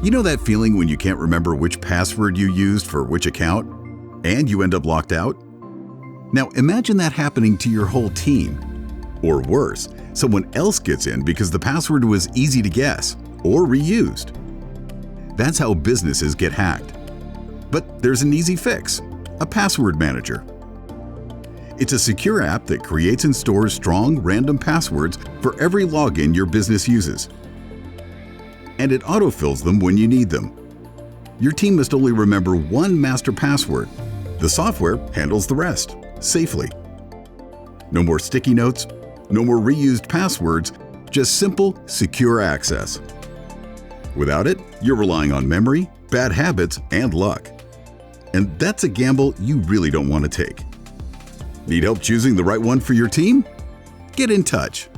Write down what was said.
You know that feeling when you can't remember which password you used for which account, and you end up locked out? Now imagine that happening to your whole team. Or worse, someone else gets in because the password was easy to guess or reused. That's how businesses get hacked. But there's an easy fix: a password manager. It's a secure app that creates and stores strong, random passwords for every login your business uses. And it autofills them when you need them. Your team must only remember one master password. The software handles the rest, safely. No more sticky notes, no more reused passwords, just simple, secure access. Without it, you're relying on memory, bad habits, and luck. And that's a gamble you really don't want to take. Need help choosing the right one for your team? Get in touch.